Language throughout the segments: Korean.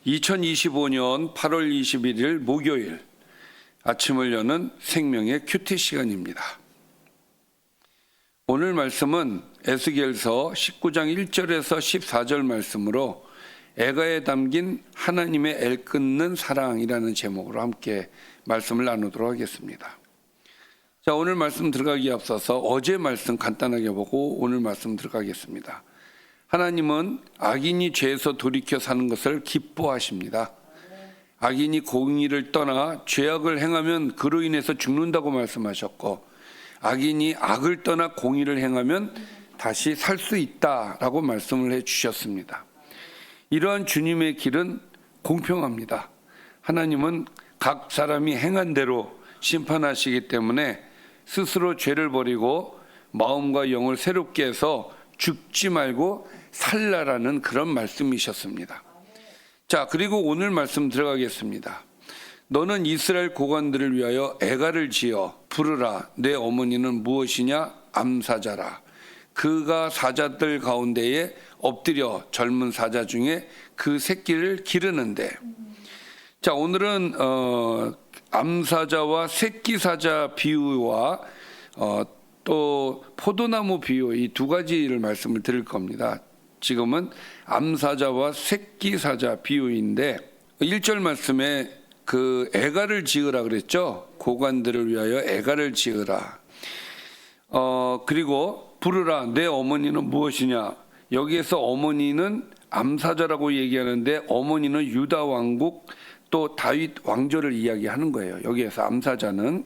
2025년 8월 21일 목요일 아침을 여는 생명의 큐티 시간입니다. 오늘 말씀은 에스겔서 19장 1절에서 14절 말씀으로 애가에 담긴 하나님의 애끓는 사랑이라는 제목으로 함께 말씀을 나누도록 하겠습니다. 자, 오늘 말씀 들어가기에 앞서서 어제 말씀 간단하게 보고 오늘 말씀 들어가겠습니다. 하나님은 악인이 죄에서 돌이켜 사는 것을 기뻐하십니다. 악인이 공의를 떠나 죄악을 행하면 그로 인해서 죽는다고 말씀하셨고, 악인이 악을 떠나 공의를 행하면 다시 살 수 있다라고 말씀을 해주셨습니다. 이러한 주님의 길은 공평합니다. 하나님은 각 사람이 행한 대로 심판하시기 때문에 스스로 죄를 버리고 마음과 영을 새롭게 해서 죽지 말고 살라라는 그런 말씀이셨습니다. 자, 그리고 오늘 말씀 들어가겠습니다. 너는 이스라엘 고관들을 위하여 애가를 지어 부르라. 내 어머니는 무엇이냐? 암사자라. 그가 사자들 가운데에 엎드려 젊은 사자 중에 그 새끼를 기르는데. 자, 오늘은 암사자와 새끼 사자 비유와 또 포도나무 비유, 이 두 가지를 말씀을 드릴 겁니다. 지금은 암사자와 새끼 사자 비유인데 1절 말씀에 그 애가를 지으라 그랬죠. 고관들을 위하여 애가를 지으라. 그리고 부르라. 내 어머니는 무엇이냐? 여기에서 어머니는 암사자라고 얘기하는데 어머니는 유다 왕국 또 다윗 왕조를 이야기하는 거예요. 여기에서 암사자는.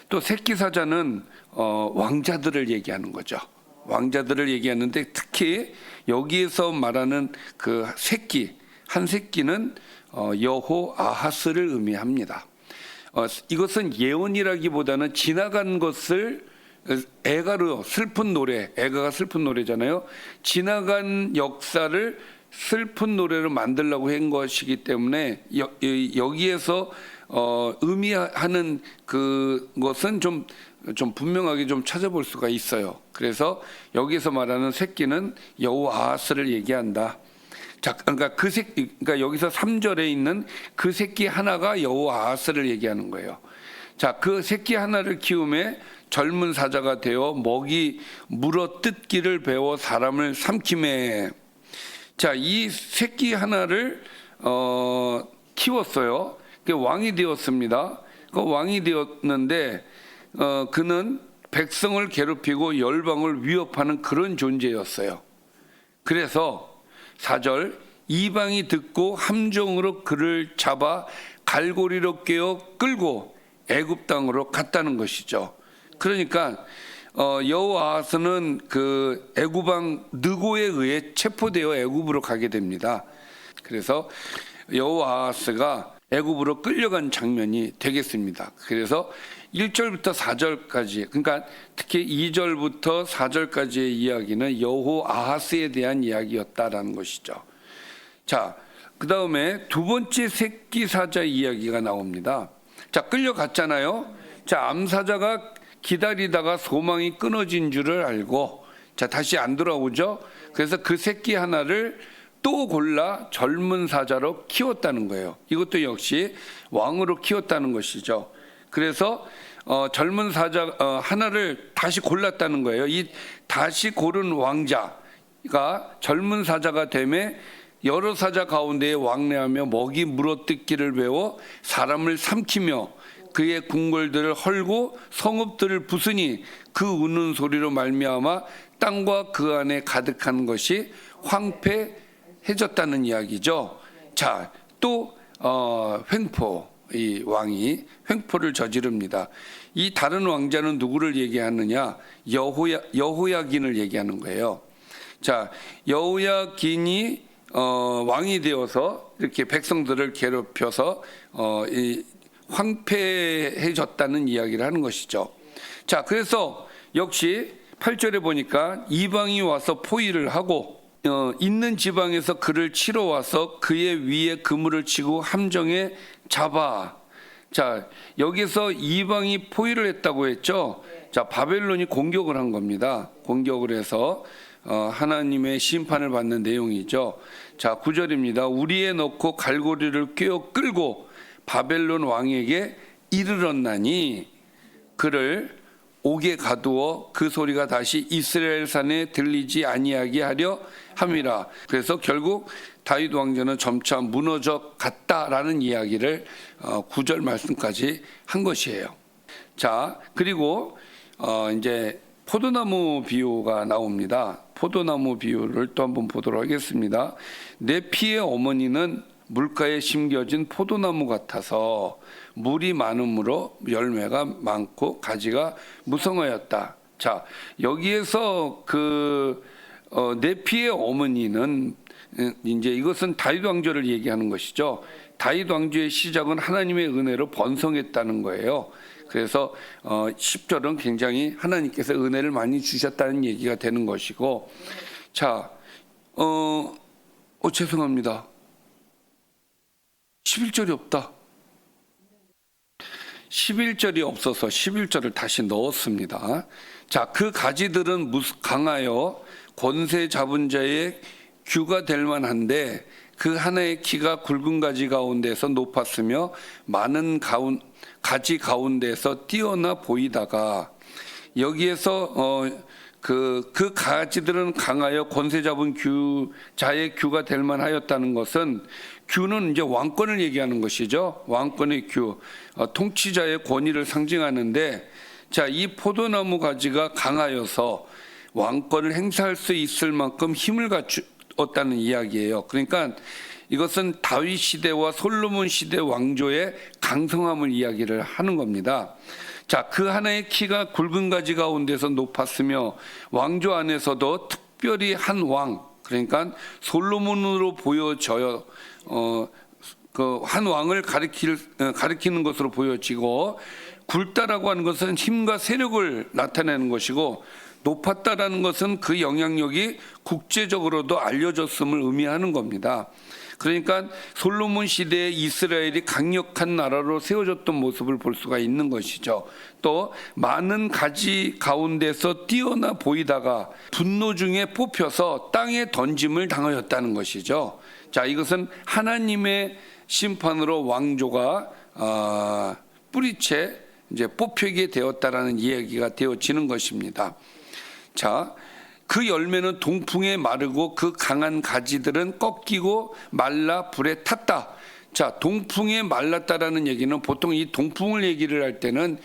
또 새끼 사자는 왕자들을 얘기하는 거죠. 왕자들을 얘기하는데 특히 여기에서 말하는 그 새끼, 한 새끼는 여호 아하스를 의미합니다. 이것은 예언이라기보다는 지나간 것을 애가로 슬픈 노래, 애가가 슬픈 노래잖아요. 지나간 역사를 슬픈 노래로 만들려고 한 것이기 때문에 여기에서 의미하는 그것은 좀 분명하게 좀 찾아볼 수가 있어요. 그래서 여기서 말하는 새끼는 여호 아하스를 얘기한다. 자, 그러니까 여기서 3절에 있는 그 새끼 하나가 여호 아하스를 얘기하는 거예요. 자, 그 새끼 하나를 키움에 젊은 사자가 되어 먹이 물어 뜯기를 배워 사람을 삼킴에. 자, 이 새끼 하나를 키웠어요. 왕이 되었습니다. 그 왕이 되었는데 그는 백성을 괴롭히고 열방을 위협하는 그런 존재였어요. 그래서 4절 이방이 듣고 함정으로 그를 잡아 갈고리로 꿰어 끌고 애굽 땅으로 갔다는 것이죠. 그러니까 여호아하스는 그 애굽 왕 느고에 의해 체포되어 애굽으로 가게 됩니다. 그래서 여호아하스가 애굽으로 끌려간 장면이 되겠습니다. 그래서 1절부터 4절까지, 그러니까 특히 2절부터 4절까지의 이야기는 여호아하스에 대한 이야기였다라는 것이죠. 자, 그 다음에 두 번째 새끼 사자 이야기가 나옵니다. 자, 끌려갔잖아요. 자, 암사자가 기다리다가 소망이 끊어진 줄을 알고, 자, 다시 안 돌아오죠. 그래서 그 새끼 하나를 또 골라 젊은 사자로 키웠다는 거예요. 이것도 역시 왕으로 키웠다는 것이죠. 그래서 젊은 사자 하나를 다시 골랐다는 거예요. 이 다시 고른 왕자가 젊은 사자가 되매 여러 사자 가운데에 왕래하며 먹이 물어뜯기를 배워 사람을 삼키며 그의 궁궐들을 헐고 성읍들을 부수니 그 우는 소리로 말미암아 땅과 그 안에 가득한 것이 황폐해졌다는 이야기죠. 자, 또 횡포, 이 왕이 횡포를 저지릅니다. 이 다른 왕자는 누구를 얘기하느냐? 여호야긴을 얘기하는 거예요. 자, 여호야긴이 왕이 되어서 이렇게 백성들을 괴롭혀서 황폐해졌다는 이야기를 하는 것이죠. 자, 그래서 역시 8절에 보니까 이방이 와서 포위를 하고 있는 지방에서 그를 치러 와서 그의 위에 그물을 치고 함정에 잡아. 자, 여기서 이방이 포위를 했다고 했죠. 자, 바벨론이 공격을 한 겁니다. 공격을 해서 하나님의 심판을 받는 내용이죠. 자, 9절입니다. 우리에 넣고 갈고리를 꿰어 끌고 바벨론 왕에게 이르렀나니 그를 옥에 가두어 그 소리가 다시 이스라엘 산에 들리지 아니하게 하려 함이라. 그래서 결국 다윗 왕조는 점차 무너져 갔다라는 이야기를 9절 말씀까지 한 것이에요. 자, 그리고 이제 포도나무 비유가 나옵니다. 포도나무 비유를 또 한번 보도록 하겠습니다. 내 피의 어머니는 물가에 심겨진 포도나무 같아서 물이 많음으로 열매가 많고 가지가 무성하였다. 자, 여기에서 내 피의 어머니는 이제 이것은 다윗 왕조를 얘기하는 것이죠. 다윗 왕조의 시작은 하나님의 은혜로 번성했다는 거예요. 그래서 10절은 굉장히 하나님께서 은혜를 많이 주셨다는 얘기가 되는 것이고, 자, 죄송합니다. 11절이 없다. 11절이 없어서 11절을 다시 넣었습니다. 자, 그 가지들은 강하여 권세 잡은 자의 규가 될 만한데 그 하나의 키가 굵은 가지 가운데서 높았으며 많은 가지 가운데서 뛰어나 보이다가, 여기에서 그 가지들은 강하여 권세 잡은 자의 규가 될 만하였다는 것은, 규는 이제 왕권을 얘기하는 것이죠. 왕권의 규, 통치자의 권위를 상징하는데, 자, 이 포도나무 가지가 강하여서 왕권을 행사할 수 있을 만큼 힘을 갖추었다는 이야기예요. 그러니까 이것은 다윗 시대와 솔로몬 시대 왕조의 강성함을 이야기를 하는 겁니다. 자, 그 하나의 키가 굵은 가지 가운데서 높았으며 왕조 안에서도 특별히 한 왕, 그러니까 솔로몬으로 보여져요. 그 한 왕을 가리키는 것으로 보여지고, 굵다라고 하는 것은 힘과 세력을 나타내는 것이고, 높았다라는 것은 그 영향력이 국제적으로도 알려졌음을 의미하는 겁니다. 그러니까 솔로몬 시대에 이스라엘이 강력한 나라로 세워졌던 모습을 볼 수가 있는 것이죠. 또 많은 가지 가운데서 뛰어나 보이다가 분노 중에 뽑혀서 땅에 던짐을 당하였다는 것이죠. 자, 이것은 하나님의 심판으로 왕조가 뿌리채 이제 뽑히게 되었다라는 이야기가 되어지는 것입니다. 자, 그 열매는 동풍에 마르고 그 강한 가지들은 꺾이고 말라 불에 탔다. 자, 동풍에 말랐다라는 얘기는 보통 이 동풍을 얘기를 할 때는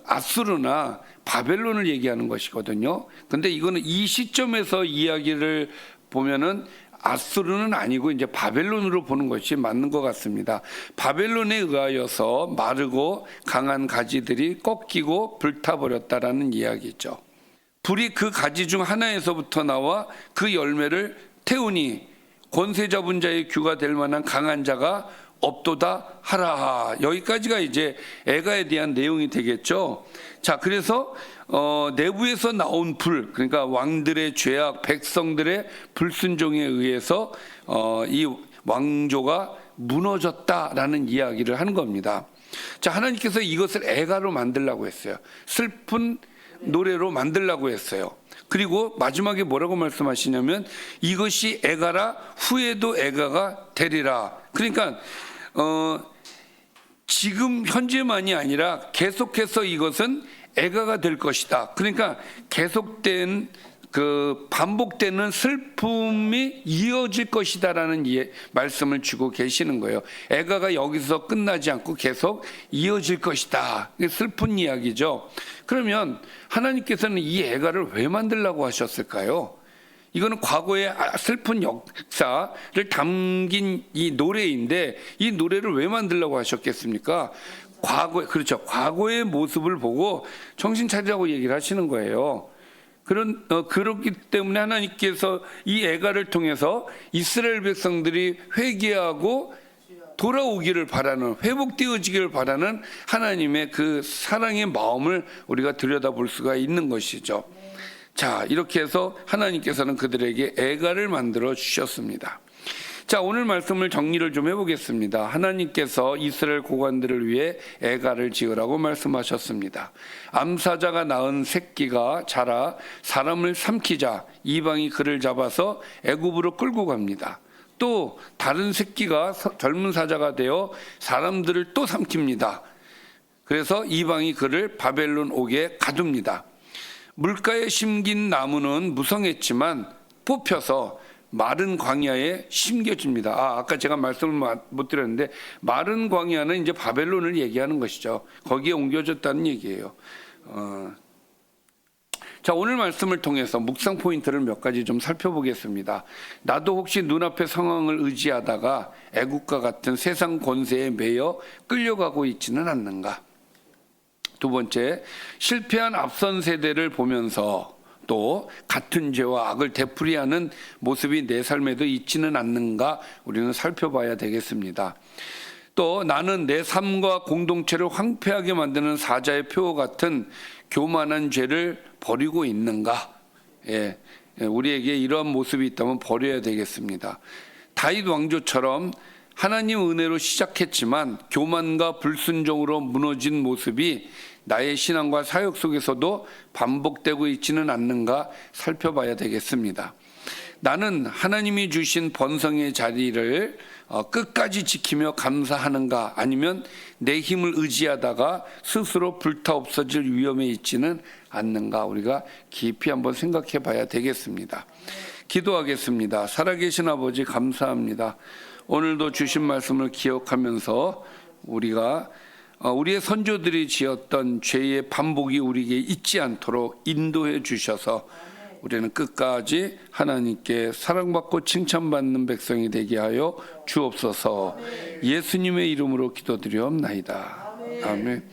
아수르나 바벨론을 얘기하는 것이거든요. 근데 이거는 이 시점에서 이야기를 보면은 아수르는 아니고 이제 바벨론으로 보는 것이 맞는 것 같습니다. 바벨론에 의하여서 마르고 강한 가지들이 꺾이고 불타버렸다라는 이야기죠. 불이 그 가지 중 하나에서부터 나와 그 열매를 태우니 권세 잡은 자의 규가 될 만한 강한 자가 없도다 하라. 여기까지가 이제 애가에 대한 내용이 되겠죠. 자, 그래서 내부에서 나온 불, 그러니까 왕들의 죄악, 백성들의 불순종에 의해서 이 왕조가 무너졌다라는 이야기를 하는 겁니다. 자, 하나님께서 이것을 애가로 만들라고 했어요. 슬픈 노래로 만들라고 했어요. 그리고 마지막에 뭐라고 말씀하시냐면 이것이 애가라, 후에도 애가가 되리라. 그러니까 지금 현재만이 아니라 계속해서 이것은 애가가 될 것이다. 그러니까 계속된 반복되는 슬픔이 이어질 것이다라는 말씀을 주고 계시는 거예요. 애가가 여기서 끝나지 않고 계속 이어질 것이다. 슬픈 이야기죠. 그러면 하나님께서는 이 애가를 왜 만들라고 하셨을까요? 이거는 과거의 슬픈 역사를 담긴 이 노래인데 이 노래를 왜 만들라고 하셨겠습니까? 그렇죠. 과거의 모습을 보고 정신 차리라고 얘기를 하시는 거예요. 그렇기 때문에 하나님께서 이 애가를 통해서 이스라엘 백성들이 회개하고 돌아오기를 바라는, 회복되어지기를 바라는 하나님의 그 사랑의 마음을 우리가 들여다볼 수가 있는 것이죠. 자, 이렇게 해서 하나님께서는 그들에게 애가를 만들어 주셨습니다. 자, 오늘 말씀을 정리를 좀 해보겠습니다. 하나님께서 이스라엘 고관들을 위해 애가를 지으라고 말씀하셨습니다. 암사자가 낳은 새끼가 자라 사람을 삼키자 이방이 그를 잡아서 애굽으로 끌고 갑니다. 또 다른 새끼가 젊은 사자가 되어 사람들을 또 삼킵니다. 그래서 이방이 그를 바벨론 옥에 가둡니다. 물가에 심긴 나무는 무성했지만 뽑혀서 마른 광야에 심겨집니다. 아까 제가 말씀을 못 드렸는데 마른 광야는 이제 바벨론을 얘기하는 것이죠. 거기에 옮겨졌다는 얘기예요. 자, 오늘 말씀을 통해서 묵상 포인트를 몇 가지 좀 살펴보겠습니다. 나도 혹시 눈앞의 상황을 의지하다가 애국과 같은 세상 권세에 매여 끌려가고 있지는 않는가? 두 번째, 실패한 앞선 세대를 보면서 또 같은 죄와 악을 되풀이하는 모습이 내 삶에도 있지는 않는가 우리는 살펴봐야 되겠습니다. 또 나는 내 삶과 공동체를 황폐하게 만드는 사자의 표 같은 교만한 죄를 버리고 있는가? 우리에게 이러한 모습이 있다면 버려야 되겠습니다. 다윗 왕조처럼 하나님 은혜로 시작했지만 교만과 불순종으로 무너진 모습이 나의 신앙과 사역 속에서도 반복되고 있지는 않는가 살펴봐야 되겠습니다. 나는 하나님이 주신 번성의 자리를 끝까지 지키며 감사하는가, 아니면 내 힘을 의지하다가 스스로 불타 없어질 위험에 있지는 않는가, 우리가 깊이 한번 생각해 봐야 되겠습니다. 기도하겠습니다. 살아계신 아버지 감사합니다. 오늘도 주신 말씀을 기억하면서 우리가 우리의 선조들이 지었던 죄의 반복이 우리에게 있지 않도록 인도해 주셔서 우리는 끝까지 하나님께 사랑받고 칭찬받는 백성이 되게 하여 주옵소서. 예수님의 이름으로 기도드리옵나이다. 아멘.